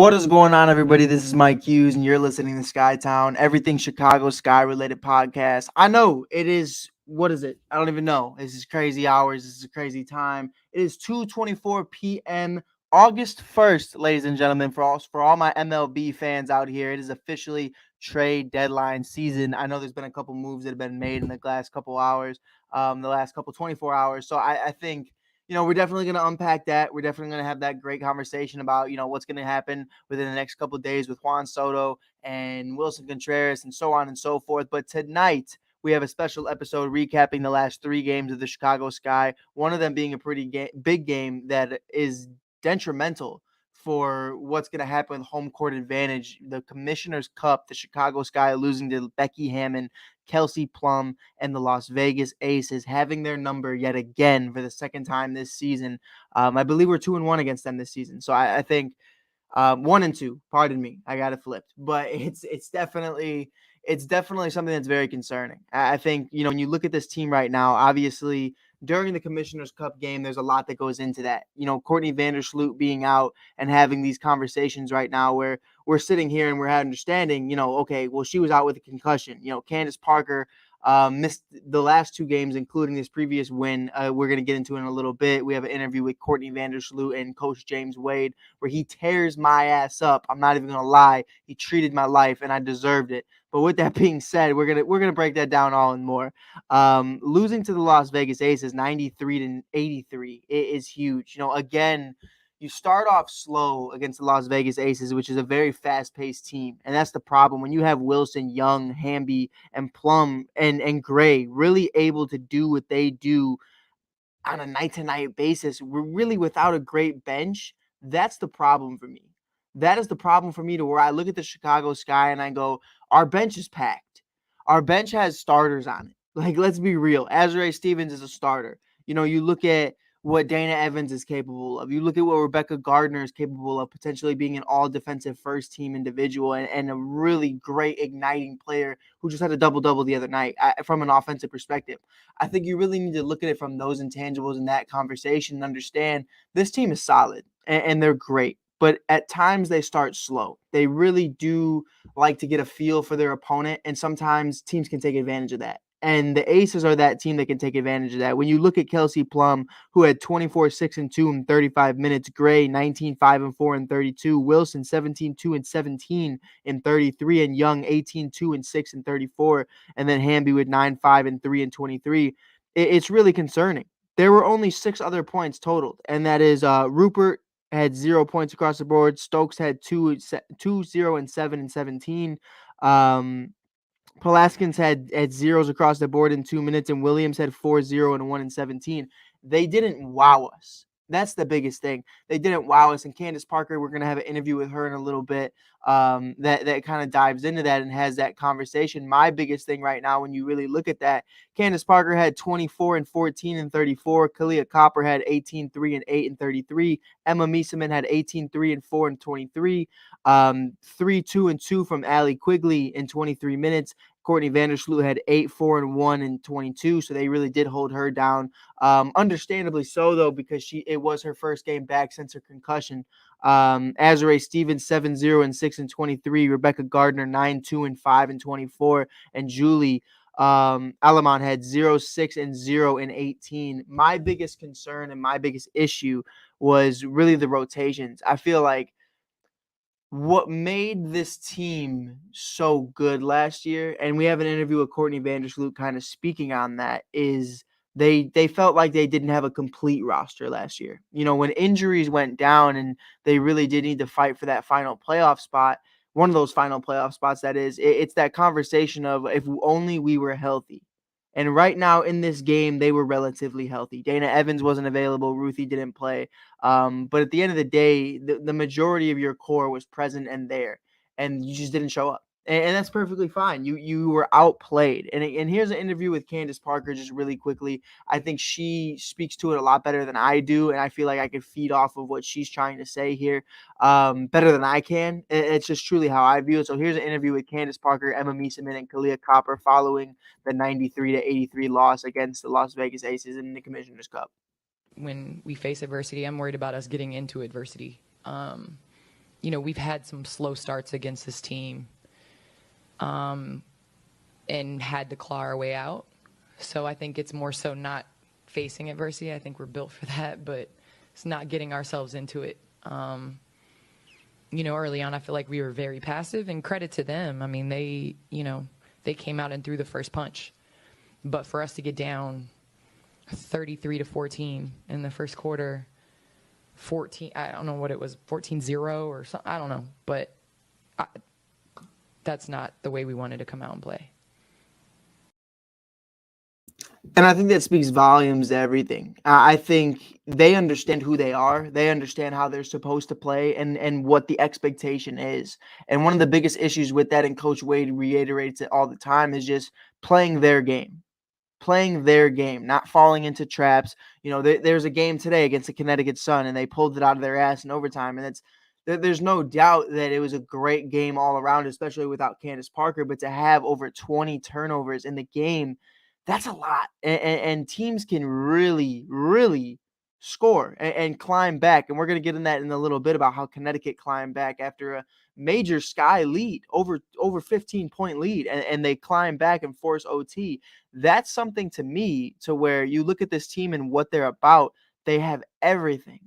What is going on, everybody? This is Mike Hughes, and you're listening to Skytown, everything Chicago Sky related podcast. I know it is. What is it? I don't even know. This is crazy hours. This is a crazy time. It is 2:24 p.m. August 1st, ladies and gentlemen. For all my MLB fans out here, it is officially trade deadline season. I know there's been a couple moves that have been made in the last couple hours, the last couple 24 hours. So I think we're definitely going to unpack that. We're definitely going to have that great conversation about, what's going to happen within the next couple of days with Juan Soto and Wilson Contreras and so on and so forth. But tonight, we have a special episode recapping the last 3 games of the Chicago Sky, one of them being a pretty big game that is detrimental for what's going to happen with home court advantage. The Commissioner's Cup, the Chicago Sky losing to Becky Hammon, Kelsey Plum, and the Las Vegas Aces having their number yet again for the second time this season. I believe we're 2-1 against them this season. So I think 1-2. Pardon me, I got it flipped. But it's definitely something that's very concerning. I think when you look at this team right now, obviously during the Commissioner's Cup game, there's a lot that goes into that. Courtney Vandersloot being out and having these conversations right now where we're sitting here and we're understanding, okay, well, she was out with a concussion. Candace Parker missed the last 2 games, including this previous win. We're going to get into in a little bit. We have an interview with Courtney Vandersloot and Coach James Wade where he tears my ass up. I'm not even going to lie. He treated my life and I deserved it. But with that being said, we're gonna break that down all and more. Losing to the Las Vegas Aces 93-83 is huge. Again, you start off slow against the Las Vegas Aces, which is a very fast-paced team, and that's the problem. When you have Wilson, Young, Hamby, and Plum and Gray really able to do what they do on a night-to-night basis, we're really without a great bench. That's the problem for me. That is the problem for me to where I look at the Chicago Sky and I go, our bench is packed. Our bench has starters on it. Like, let's be real. Azrae Stevens is a starter. You look at what Dana Evans is capable of. You look at what Rebecca Gardner is capable of, potentially being an all-defensive first-team individual and a really great igniting player who just had a double-double the other night from an offensive perspective. I think you really need to look at it from those intangibles in that conversation and understand this team is solid and they're great. But at times they start slow. They really do like to get a feel for their opponent, and sometimes teams can take advantage of that. And the Aces are that team that can take advantage of that. When you look at Kelsey Plum, who had 24-6-2 in 35 minutes, Gray 19-5-4 in 32, Wilson 17-2-17 in 33, and Young 18-2-6 in 34, and then Hamby with 9-5-3 in 23. It's really concerning. There were only 6 other points totaled, and that is Rupert had 0 points across the board. Stokes had 2, 0, and 7 and 17. Pulaskins had zeros across the board in 2 minutes, and Williams had 4, 0, and 1 and 17. They didn't wow us. That's the biggest thing. They didn't wow us. And Candace Parker, we're going to have an interview with her in a little bit that kind of dives into that and has that conversation. My biggest thing right now, when you really look at that, Candace Parker had 24-14 and 34. Kalia Copper had 18-3 and 8 and 33. Emma Mieseman had 18-3 and 4 and 23. 3-2-2 from Allie Quigley in 23 minutes. Courtney Vandersloot had 8, 4 and 1 and 22, so they really did hold her down. Understandably so, though, because it was her first game back since her concussion. Azrae Stevens 7-0 and 6 and 23. Rebecca Gardner 9-2 and 5 and 24, and Julie Alamont had 0-6 and 0 and 18. My biggest concern and my biggest issue was really the rotations. I feel like what made this team so good last year, and we have an interview with Courtney Vandersloot kind of speaking on that, is they felt like they didn't have a complete roster last year. When injuries went down and they really did need to fight for that final playoff spot, one of those final playoff spots, that is, it's that conversation of if only we were healthy. And right now in this game, they were relatively healthy. Dana Evans wasn't available. Ruthie didn't play. But at the end of the day, the majority of your core was present and there, and you just didn't show up. And that's perfectly fine. You were outplayed. And here's an interview with Candace Parker just really quickly. I think she speaks to it a lot better than I do, and I feel like I could feed off of what she's trying to say here better than I can. It's just truly how I view it. So here's an interview with Candace Parker, Emma Mieseman, and Kalia Copper following the 93-83 loss against the Las Vegas Aces in the Commissioner's Cup. When we face adversity, I'm worried about us getting into adversity. we've had some slow starts against this team, and had to claw our way out. So I think it's more so not facing adversity. I think we're built for that, but it's not getting ourselves into it. Early on, I feel like we were very passive, and credit to them. I mean, they came out and threw the first punch. But for us to get down 33-14 in the first quarter, 14, I don't know what it was, 14-0 or something, I don't know. But that's not the way we wanted to come out and play. And I think that speaks volumes to everything. I think they understand who they are. They understand how they're supposed to play and what the expectation is. And one of the biggest issues with that, and Coach Wade reiterates it all the time, is just playing their game. Playing their game, not falling into traps. There's a game today against the Connecticut Sun, and they pulled it out of their ass in overtime. And there's no doubt that it was a great game all around, especially without Candace Parker. But to have over 20 turnovers in the game, that's a lot. And teams can really, really score and climb back. And we're going to get in that in a little bit about how Connecticut climbed back after a major Sky lead, over 15-point lead, and they climb back and force OT. That's something to me to where you look at this team and what they're about. They have everything.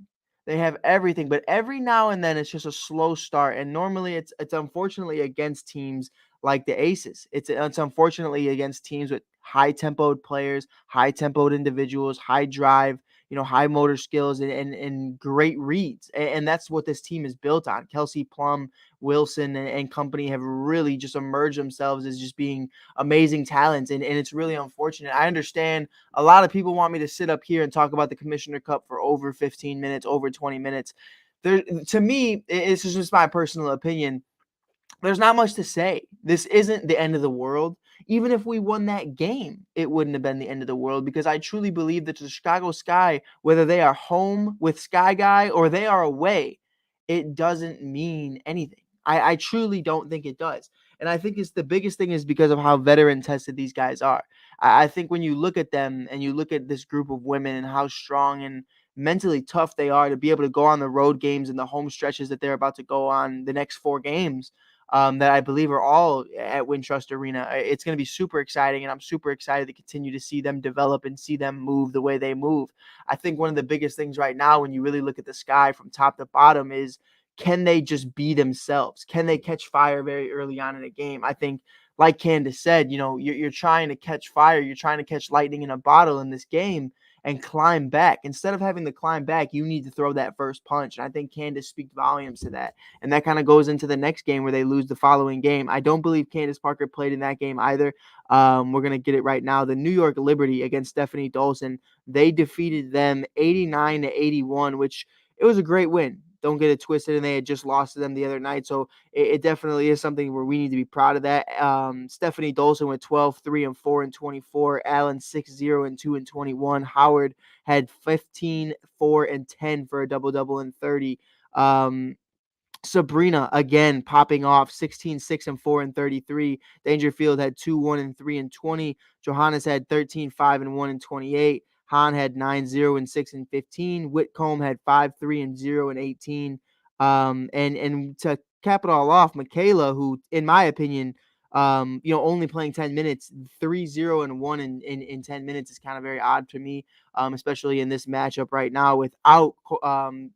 They have everything, but every now and then it's just a slow start. And normally it's unfortunately against teams like the Aces. It's unfortunately against teams with high tempoed players, high tempoed individuals, high drive, high motor skills, and great reads. And that's what this team is built on. Kelsey Plum, Wilson, and company have really just emerged themselves as just being amazing talents. And it's really unfortunate. I understand a lot of people want me to sit up here and talk about the Commissioner Cup for over 15 minutes, over 20 minutes. To me, it's just my personal opinion. There's not much to say. This isn't the end of the world. Even if we won that game, it wouldn't have been the end of the world, because I truly believe that the Chicago Sky, whether they are home with Sky Guy or they are away, it doesn't mean anything. I truly don't think it does. And I think it's the biggest thing is because of how veteran tested these guys are. I think when you look at them and you look at this group of women and how strong and mentally tough they are to be able to go on the road games and the home stretches that they're about to go on the next 4 games, that I believe are all at Wintrust Arena. It's going to be super exciting, and I'm super excited to continue to see them develop and see them move the way they move. I think one of the biggest things right now, when you really look at the Sky from top to bottom, is can they just be themselves? Can they catch fire very early on in a game? I think, like Candace said, you're trying to catch fire. You're trying to catch lightning in a bottle in this game and climb back. Instead of having to climb back, you need to throw that first punch. And I think Candace speaks volumes to that. And that kind of goes into the next game where they lose the following game. I don't believe Candace Parker played in that game either. We're going to get it right now. The New York Liberty against Stephanie Dolson, they defeated them 89-81, which it was a great win. Don't get it twisted, and they had just lost to them the other night. So it definitely is something where we need to be proud of that. Stephanie Dolson went 12, 3, and 4 and 24. Allen 6, 0, and 2 and 21. Howard had 15, 4, and 10 for a double-double and 30. Sabrina again popping off 16, 6, and 4 and 33. Dangerfield had 2, 1, and 3 and 20. Johannes had 13, 5, and 1 and 28. Hahn had 9, 0, and 6 and 15. Whitcomb had 5, 3, and 0 and 18. And to cap it all off, Michaela, who in my opinion, only playing 10 minutes, 3, 0, and 1 in 10 minutes is kind of very odd to me, especially in this matchup right now without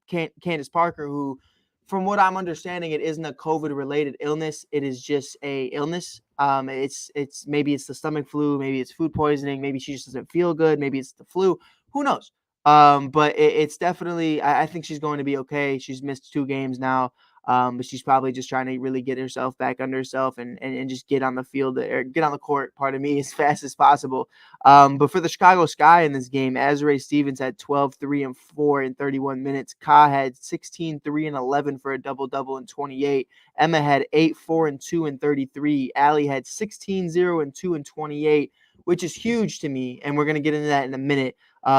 Candace Parker, who, from what I'm understanding, it isn't a COVID-related illness. It is just a illness. It's maybe it's the stomach flu, maybe it's food poisoning, maybe she just doesn't feel good, maybe it's the flu. Who knows? But it's definitely. I think she's going to be okay. She's missed 2 games now. But she's probably just trying to really get herself back under herself and just get on the field or get on the court, pardon me, as fast as possible. But for the Chicago Sky in this game, Azrae Stevens had 12, 3, and 4 in 31 minutes. Ka had 16, 3, and 11 for a double-double in 28. Emma had 8, 4, and 2 in 33. Allie had 16, 0, and 2 in 28, which is huge to me, and we're going to get into that in a minute.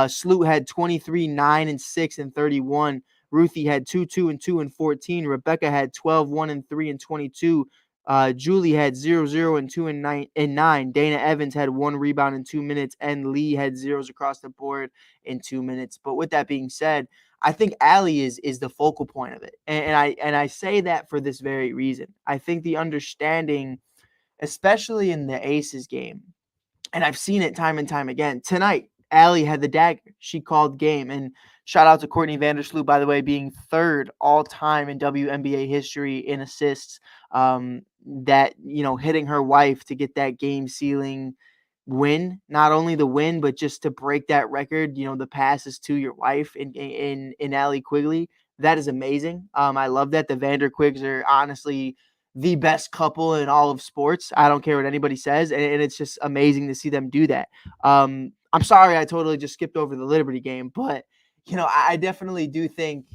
Sloot had 23, 9, and 6 in 31. Ruthie had 2, 2, and 2 and 14. Rebecca had 12, 1, and 3 and 22. Julie had 0, 0, and 2 and 9. Dana Evans had 1 rebound in 2 minutes, and Lee had zeros across the board in 2 minutes. But with that being said, I think Allie is the focal point of it. And I say that for this very reason. I think the understanding, especially in the Aces game, and I've seen it time and time again. Tonight, Allie had the dagger. She called game. And shout out to Courtney Vandersloot, by the way, being third all time in WNBA history in assists. That, hitting her wife to get that game sealing win, not only the win, but just to break that record, the passes to your wife in Allie Quigley. That is amazing. I love that. The Vanderquigs are honestly the best couple in all of sports. I don't care what anybody says. And it's just amazing to see them do that. I'm sorry, I totally just skipped over the Liberty game, but I definitely do think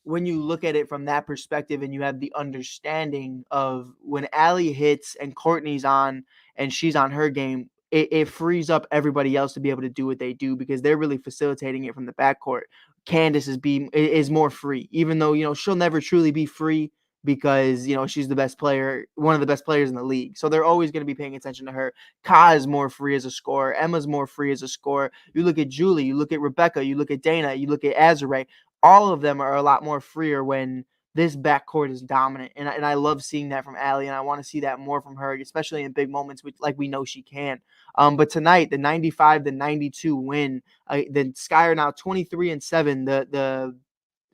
when you look at it from that perspective and you have the understanding of when Allie hits and Courtney's on and she's on her game, it frees up everybody else to be able to do what they do because they're really facilitating it from the backcourt. Candace is more free, even though, she'll never truly be free because, she's the best player, one of the best players in the league. So they're always going to be paying attention to her. Ka is more free as a scorer. Emma's more free as a scorer. You look at Julie, you look at Rebecca, you look at Dana, you look at Azure. All of them are a lot more freer when this backcourt is dominant. And I love seeing that from Allie, and I want to see that more from her, especially in big moments, which like we know she can. But tonight, the 95-92 win, the Sky are now 23-7. The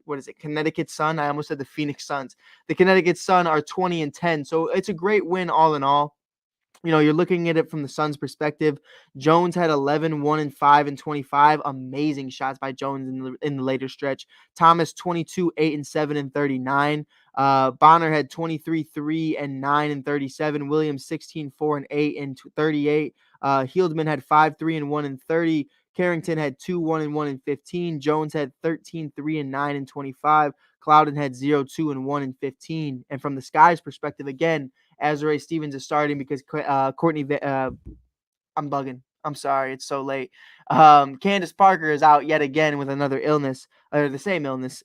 what is it, Connecticut Sun? I almost said the Phoenix Suns. The Connecticut Sun are 20-10. So it's a great win all in all. You're looking at it from the Suns' perspective. Jones had 11, 1 and 5 and 25. Amazing shots by Jones in the later stretch. Thomas 22, 8 and 7 and 39. Bonner had 23, 3 and 9 and 37. Williams 16, 4 and 8 and 38. Hieldman had 5, 3 and 1 and 30. Carrington had 2, 1 and 1 and 15. Jones had 13, 3 and 9 and 25. Clouden had 0, 2 and 1 and 15. And from the Sky's perspective, again, Azure Stevens is starting because Courtney. I'm bugging. I'm sorry. It's so late. Candace Parker is out yet again with another illness, or the same illness.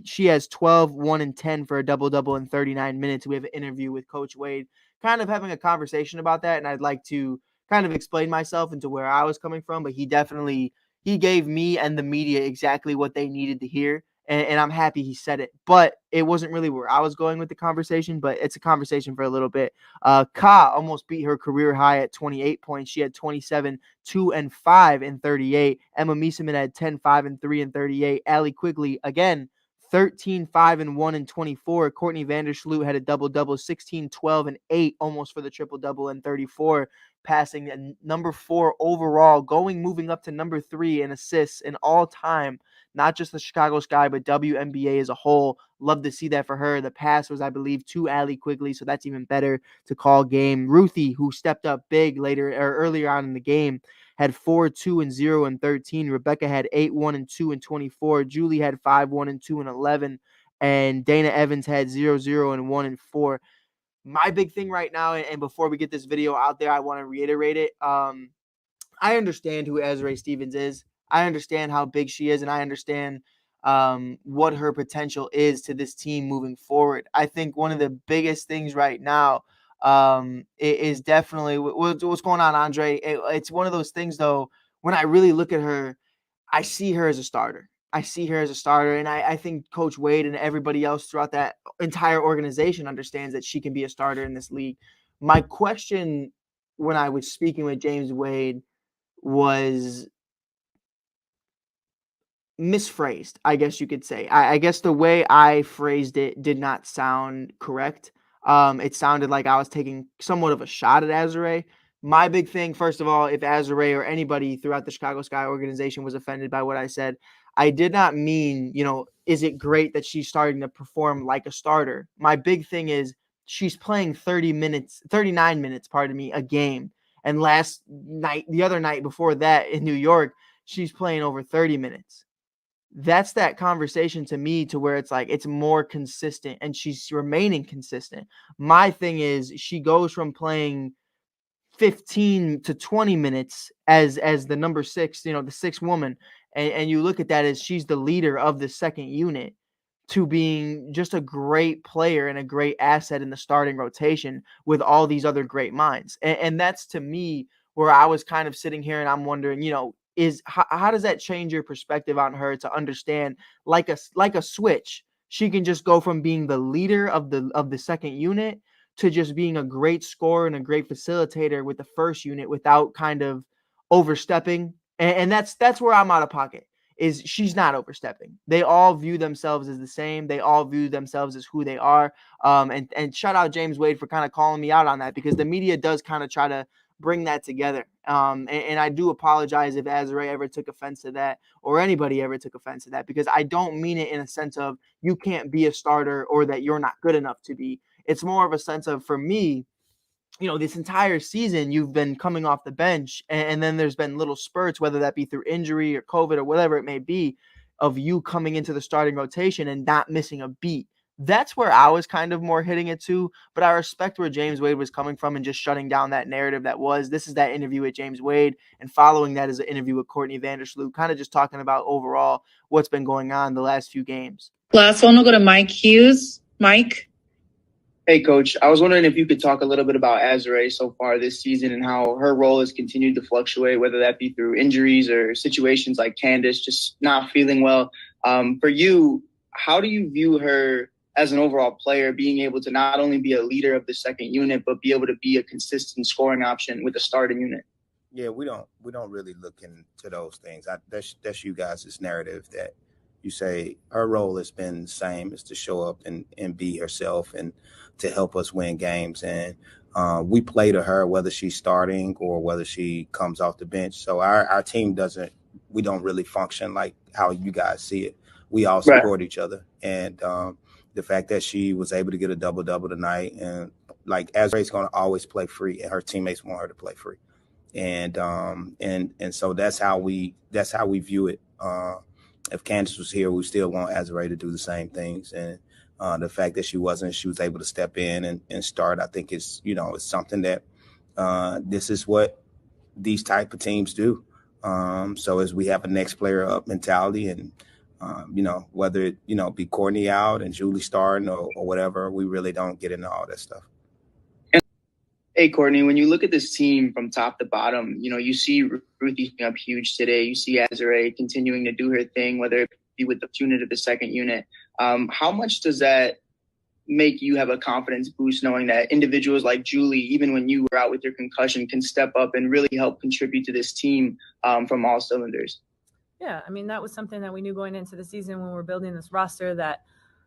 She has 12, 1 and 10 for a double-double in 39 minutes. We have an interview with Coach Wade, kind of having a conversation about that, and I'd like to kind of explain myself into where I was coming from, but he gave me and the media exactly what they needed to hear. And I'm happy he said it, but it wasn't really where I was going with the conversation, but it's a conversation for a little bit. Ka almost beat her career high at 28 points. She had 27, 2 and 5 and 38. Emma Mieseman had 10, 5 and 3 and 38. Allie Quigley, again, 13, 5 and 1 and 24. Courtney Vandersloot had a double-double, 16, 12 and 8, almost for the triple-double and 34, passing and number 4 overall, moving up to number 3 in assists in all time. Not just the Chicago Sky, but WNBA as a whole. Love to see that for her. The pass was, I believe, to Allie Quigley, so that's even better to call game. Ruthie, who stepped up big earlier on in the game, had 4, 2 and 0 and 13. Rebecca had 8, 1 and 2 and 24. Julie had 5, 1 and 2 and 11. And Dana Evans had 0, 0 and 1 and 4. My big thing right now, and before we get this video out there, I want to reiterate it. I understand who Azure Stevens is. I understand how big she is, and I understand what her potential is to this team moving forward. I think one of the biggest things right now is definitely what's going on, Andre. It's one of those things, though, when I really look at her, I see her as a starter. And I think Coach Wade and everybody else throughout that entire organization understands that she can be a starter in this league. My question when I was speaking with James Wade was misphrased, I guess you could say. I guess the way I phrased it did not sound correct. It sounded like I was taking somewhat of a shot at Azure. My big thing, first of all, if Azure or anybody throughout the Chicago Sky organization was offended by what I said, I did not mean, is it great that she's starting to perform like a starter? My big thing is she's playing 39 minutes, a game. And the other night before that in New York, she's playing over 30 minutes. That's that conversation to me to where it's like it's more consistent and she's remaining consistent. My thing is she goes from playing 15 to 20 minutes as the number 6, the sixth woman, and you look at that as she's the leader of the second unit, to being just a great player and a great asset in the starting rotation with all these other great minds. And that's to me where I was kind of sitting here and I'm wondering, is how does that change your perspective on her to understand like a switch? She can just go from being the leader of the second unit to just being a great scorer and a great facilitator with the first unit without kind of overstepping. And that's where I'm out of pocket. Is she's not overstepping. They all view themselves as the same. They all view themselves as who they are. And shout out James Wade for kind of calling me out on that, because the media does kind of try to bring that together. And I do apologize if Azurá ever took offense to that, or anybody ever took offense to that, because I don't mean it in a sense of you can't be a starter or that you're not good enough to be. It's more of a sense of, for me, this entire season you've been coming off the bench, and then there's been little spurts, whether that be through injury or COVID or whatever it may be, of you coming into the starting rotation and not missing a beat. That's where I was kind of more hitting it to, but I respect where James Wade was coming from and just shutting down that narrative this is that interview with James Wade, and following that is an interview with Courtney Vandersloot, kind of just talking about overall what's been going on the last few games. Last one will go to Mike Hughes. Mike? Hey, Coach. I was wondering if you could talk a little bit about Azurá so far this season and how her role has continued to fluctuate, whether that be through injuries or situations like Candace just not feeling well. For you, how do you view her as an overall player, being able to not only be a leader of the second unit, but be able to be a consistent scoring option with the starting unit? Yeah, we don't really look into those things. That's you guys' narrative that you say her role has been the same, is to show up and be herself and to help us win games. And we play to her, whether she's starting or whether she comes off the bench. So our team we don't really function like how you guys see it. We all support each other. And the fact that she was able to get a double-double tonight, and like Azurá's going to always play free, and her teammates want her to play free. And so that's how we view it. If Candace was here, we still want Azurá to do the same things. And the fact that she was able to step in and start, I think it's something that this is what these type of teams do. So as we have a next player up mentality, and whether it be Courtney out and Julie starting or whatever, we really don't get into all that stuff. Hey, Courtney, when you look at this team from top to bottom, you see Ruthie up huge today. You see Azurá continuing to do her thing, whether it be with the unit or the second unit. How much does that make you have a confidence boost, knowing that individuals like Julie, even when you were out with your concussion, can step up and really help contribute to this team from all cylinders? Yeah, I mean, that was something that we knew going into the season when we were building this roster, that,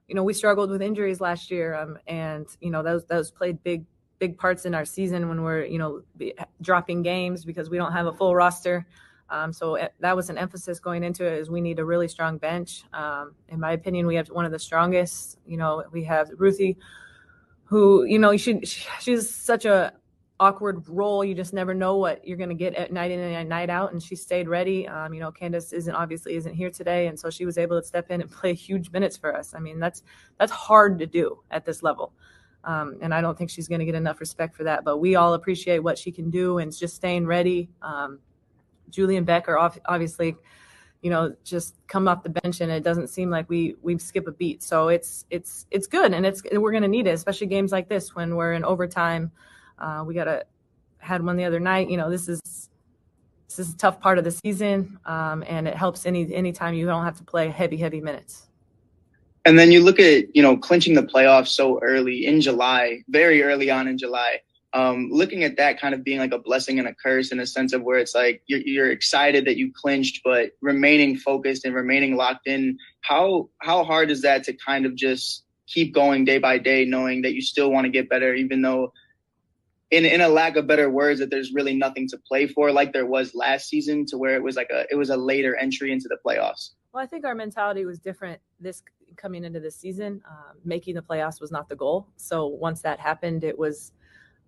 we struggled with injuries last year. And, those played big parts in our season when we're, dropping games because we don't have a full roster. So that was an emphasis going into it, is we need a really strong bench. In my opinion, we have one of the strongest. We have Ruthie, who, she's such a awkward role. You just never know what you're going to get at night in and night out. And she stayed ready. Candace isn't here today. And so she was able to step in and play huge minutes for us. I mean, that's hard to do at this level. And I don't think she's going to get enough respect for that, but we all appreciate what she can do and just staying ready. Julie and Beck are obviously, just come off the bench, and it doesn't seem like we skip a beat. So it's good. And we're going to need it, especially games like this when we're in overtime. We had one the other night. This is a tough part of the season. And it helps anytime you don't have to play heavy minutes. And then you look at, clinching the playoffs so early in July, very early on in July, looking at that kind of being like a blessing and a curse, in a sense of where it's like you're excited that you clinched, but remaining focused and remaining locked in. How hard is that to kind of just keep going day by day, knowing that you still want to get better, even though in a lack of better words, that there's really nothing to play for like there was last season, to where it was a later entry into the playoffs? Well, I think our mentality was different coming into this season. Making the playoffs was not the goal. So once that happened, it was,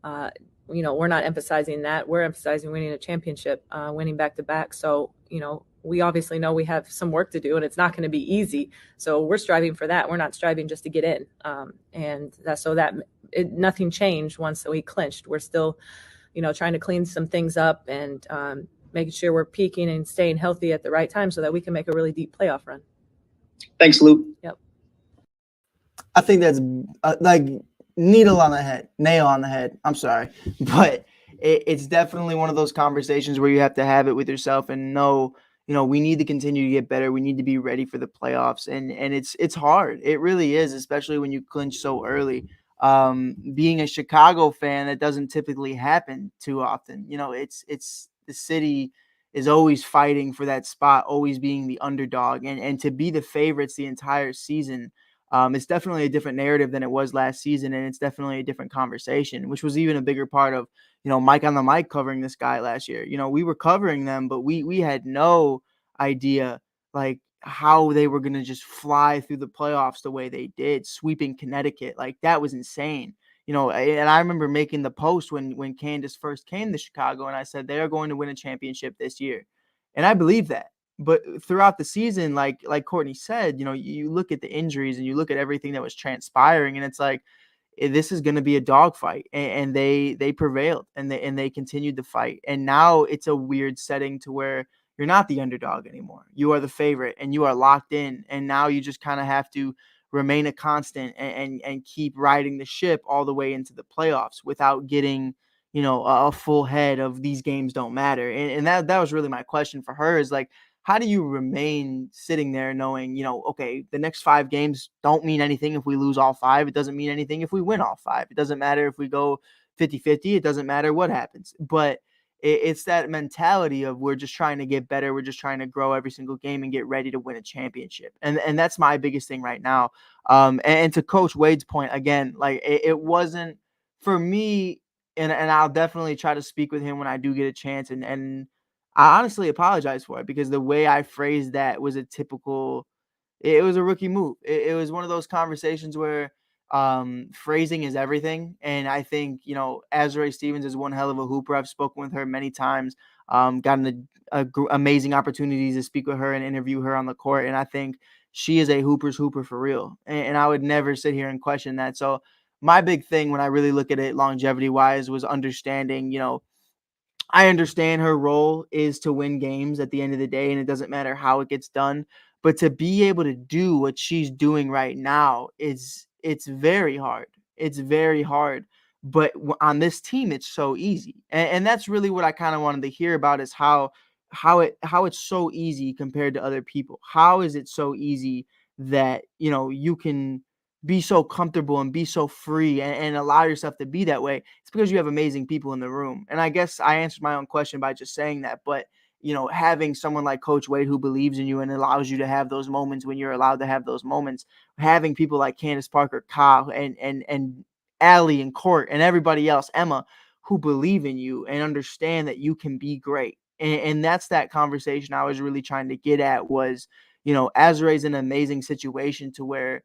we're not emphasizing that. We're emphasizing winning a championship, winning back-to-back. So, we obviously know we have some work to do, and it's not going to be easy. So we're striving for that. We're not striving just to get in. Nothing changed once we clinched. We're still, trying to clean some things up and making sure we're peaking and staying healthy at the right time so that we can make a really deep playoff run. Thanks, Luke. Yep. I think that's like nail on the head. I'm sorry, but it's definitely one of those conversations where you have to have it with yourself and know, we need to continue to get better. We need to be ready for the playoffs. And it's hard. It really is, especially when you clinch so early. Being a Chicago fan, that doesn't typically happen too often. It's the city is always fighting for that spot, always being the underdog, and to be the favorites the entire season. It's definitely a different narrative than it was last season, and it's definitely a different conversation, which was even a bigger part of Mike on the mic covering this guy last year. We were covering them, but we had no idea like how they were going to just fly through the playoffs the way they did, sweeping Connecticut. Like that was insane. And I remember making the post when Candace first came to Chicago, and I said they are going to win a championship this year. And I believe that. But throughout the season, like Courtney said, you look at the injuries and you look at everything that was transpiring, and it's like this is going to be a dogfight, and they prevailed, and they continued to fight. And now it's a weird setting to where you're not the underdog anymore. You are the favorite, and you are locked in. And now you just kind of have to remain a constant and keep riding the ship all the way into the playoffs without getting a full head of these games don't matter. And that was really my question for her, is like, how do you remain sitting there knowing, okay, the next 5 games don't mean anything if we lose all 5. It doesn't mean anything if we win all 5. It doesn't matter if we go 50-50. It doesn't matter what happens. But it's that mentality of we're just trying to get better. We're just trying to grow every single game and get ready to win a championship. And that's my biggest thing right now. And to Coach Wade's point, again, like it wasn't for me, and I'll definitely try to speak with him when I do get a chance. And I honestly apologize for it, because the way I phrased that was it was a rookie move. It was one of those conversations where phrasing is everything. And I think, Azurá Stevens is one hell of a hooper. I've spoken with her many times, gotten amazing opportunities to speak with her and interview her on the court. And I think she is a hooper's hooper for real. And I would never sit here and question that. So my big thing when I really look at it longevity wise was understanding, I understand her role is to win games at the end of the day, and it doesn't matter how it gets done. But to be able to do what she's doing right now it's very hard. It's very hard. But on this team, it's so easy, and that's really what I kind of wanted to hear about, is how it's so easy compared to other people. How is it so easy that you can be so comfortable and be so free and allow yourself to be that way? It's because you have amazing people in the room. And I guess I answered my own question by just saying that. But, having someone like Coach Wade who believes in you and allows you to have those moments when you're allowed to have those moments, having people like Candace Parker, Kyle, and Allie and Court and everybody else, Emma, who believe in you and understand that you can be great. And that's that conversation I was really trying to get at was, Azure's in an amazing situation to where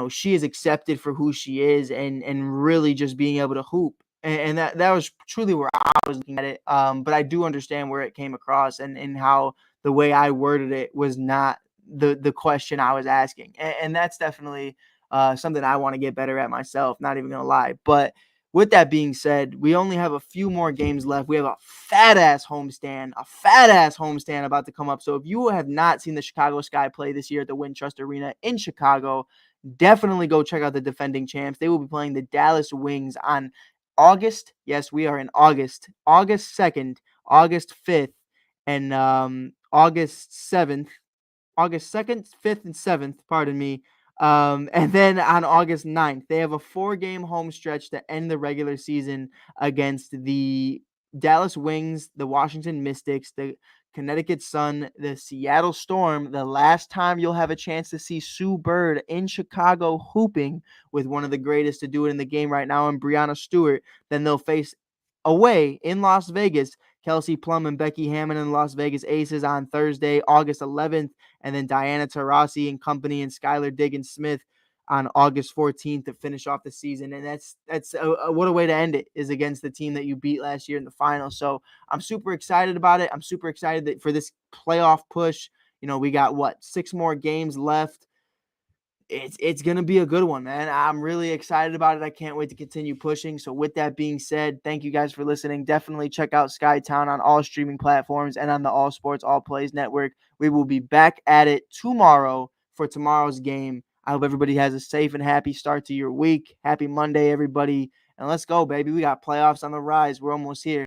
she is accepted for who she is and really just being able to hoop. And that was truly where I was looking at it. But I do understand where it came across and how the way I worded it was not the question I was asking. And that's definitely something I want to get better at myself, not even going to lie. But with that being said, we only have a few more games left. We have a fat ass homestand about to come up. So if you have not seen the Chicago Sky play this year at the Wintrust Arena in Chicago, definitely go check out the defending champs. They will be playing the Dallas Wings on August. Yes, we are in August 2nd, August 5th, and August 7th. August 2nd, 5th, and 7th, pardon me. And then on August 9th, they have a 4-game home stretch to end the regular season against the Dallas Wings, the Washington Mystics, the Connecticut Sun, the Seattle Storm. The last time you'll have a chance to see Sue Bird in Chicago hooping with one of the greatest to do it in the game right now, and Breanna Stewart. Then they'll face away in Las Vegas Kelsey Plum and Becky Hammond and Las Vegas Aces on Thursday, August 11th, and then Diana Taurasi and company and Skylar Diggins-Smith on August 14th to finish off the season. And that's what a way to end it, is against the team that you beat last year in the final. So I'm super excited about it. I'm super excited for this playoff push. We got 6 more games left. It's going to be a good one, man. I'm really excited about it. I can't wait to continue pushing. So with that being said, thank you guys for listening. Definitely check out Skytown on all streaming platforms and on the All Sports All Plays Network. We will be back at it tomorrow for tomorrow's game. I hope everybody has a safe and happy start to your week. Happy Monday, everybody. And and let's go, baby. We got playoffs on the rise. We're almost here.